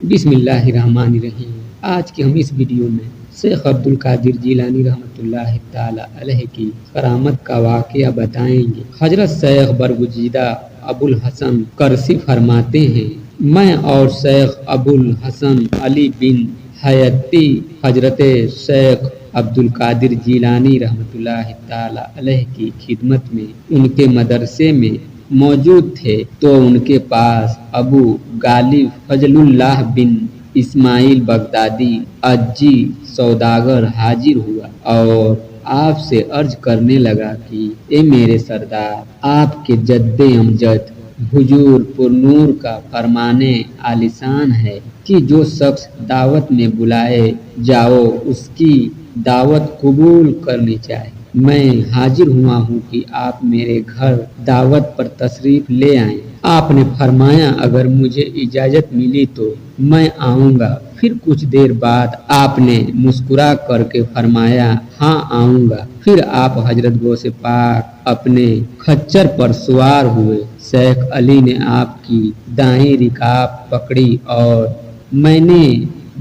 بسم اللہ الرحمن الرحیم۔ آج کی ہم اس ویڈیو میں شیخ عبد القادر جیلانی رحمۃ اللہ تعالی علیہ کی کرامت کا واقعہ بتائیں گے۔ حضرت شیخ برگزیدہ ابو الحسن کرسی فرماتے ہیں، میں اور شیخ ابو الحسن علی بن حیاتی حضرت شیخ عبد القادر جیلانی رحمۃ اللہ تعالی علیہ کی خدمت میں ان کے مدرسے میں موجود تھے تو ان کے پاس ابو غالب فضل اللہ بن اسماعیل بغدادی اجی سوداگر حاضر ہوا اور آپ سے عرض کرنے لگا کہ اے میرے سردار، آپ کے جد امجد حضور پر نور کا فرمانے عالیشان ہے کہ جو شخص دعوت میں بلائے جاؤ اس کی دعوت قبول کرنی چاہیے۔ میں حاضر ہوا ہوں کہ آپ میرے گھر دعوت پر تشریف لے آئیں۔ آپ نے فرمایا اگر مجھے اجازت ملی تو میں آؤں گا۔ پھر کچھ دیر بعد آپ نے مسکرا کر کے فرمایا ہاں آؤں گا۔ پھر آپ حضرت غوث پاک اپنے خچر پر سوار ہوئے۔ شیخ علی نے آپ کی دائیں رکاب پکڑی اور میں نے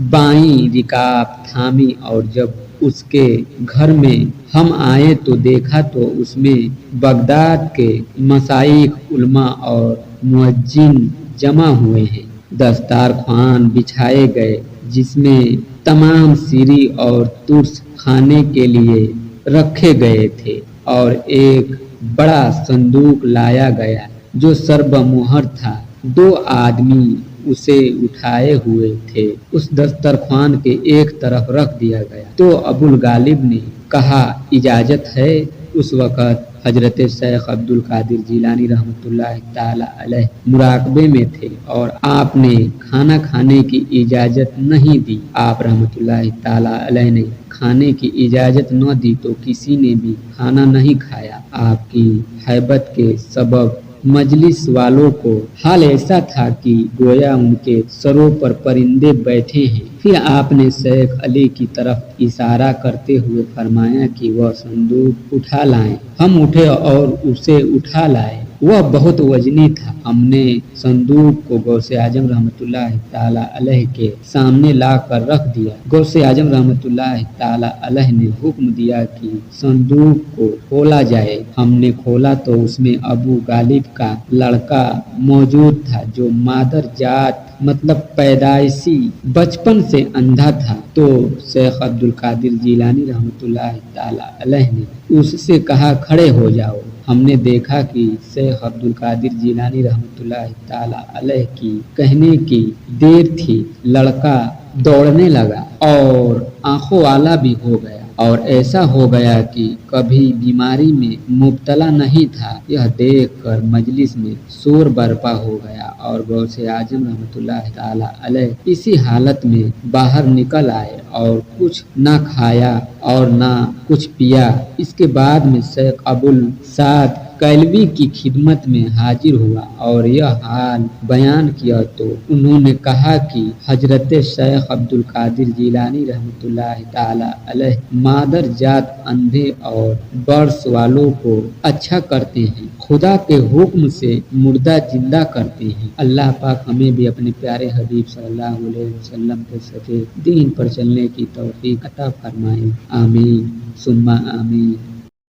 بائیں رکاب تھامی اور جب اس کے گھر میں ہم آئے تو دیکھا تو اس میں بغداد کے مشائخ، علماء اور مؤذن جمع ہوئے ہیں۔ دسترخوان بچھائے گئے جس میں تمام سری اور ترس کھانے کے لیے رکھے گئے تھے اور ایک بڑا صندوق لایا گیا جو سرب مہر تھا۔ دو آدمی اسے اٹھائے ہوئے تھے۔ اس دسترخوان کے ایک طرف رکھ دیا گیا تو ابو الغالب نے کہا اجازت ہے۔ اس وقت حضرت شیخ عبد القادر جیلانی رحمۃ اللہ تعالی علیہ مراقبے میں تھے اور آپ نے کھانا کھانے کی اجازت نہیں دی۔ آپ رحمۃ اللہ تعالی علیہ نے کھانے کی اجازت نہ دی تو کسی نے بھی کھانا نہیں کھایا۔ آپ کی ہیبت کے سبب مجلس والوں کو حال ایسا تھا کہ گویا ان کے سروں پر پرندے بیٹھے ہیں۔ پھر آپ نے شیخ علی کی طرف اشارہ کرتے ہوئے فرمایا کہ وہ صندوق اٹھا لائیں۔ ہم اٹھے اور اسے اٹھا لائے۔ وہ بہت وزنی تھا۔ ہم نے صندوق کو غوث اعظم رحمۃ اللہ تعالی علیہ کے سامنے لا کر رکھ دیا۔ غوث اعظم رحمۃ اللہ تعالی علیہ نے حکم دیا کہ صندوق کو کھولا جائے۔ ہم نے کھولا تو اس میں ابو غالب کا لڑکا موجود تھا جو مادر جات مطلب پیدائشی بچپن سے اندھا تھا۔ تو شیخ عبد القادر جیلانی رحمۃ اللہ تعالی علیہ نے اس سے کہا کھڑے ہو جاؤ۔ ہم نے دیکھا کہ شیخ عبد القادر جیلانی رحمۃ اللہ تعالی علیہ کی کہنے کی دیر تھی، لڑکا دوڑنے لگا اور آنکھوں والا بھی ہو گیا اور ایسا ہو گیا کہ کبھی بیماری میں مبتلا نہیں تھا۔ یہ دیکھ کر مجلس میں شور برپا ہو گیا اور غوث اعظم رحمۃ اللہ تعالی علیہ اسی حالت میں باہر نکل آئے اور کچھ نہ کھایا اور نہ کچھ پیا۔ اس کے بعد میں شیخ ابو السعد کیلوی کی خدمت میں حاضر ہوا اور یہ حال بیان کیا تو انہوں نے کہا کہ حضرت شیخ عبد القادر جیلانی رحمۃ اللہ تعالی علیہ مادر جات اندھے اور برس والوں کو اچھا کرتے ہیں، خدا کے حکم سے مردہ زندہ کرتے ہیں۔ اللہ پاک ہمیں بھی اپنے پیارے حبیب صلی اللہ علیہ وسلم کے سچے دین پر چلنے کی توفیق عطا فرمائے۔ آمین ثم آمین۔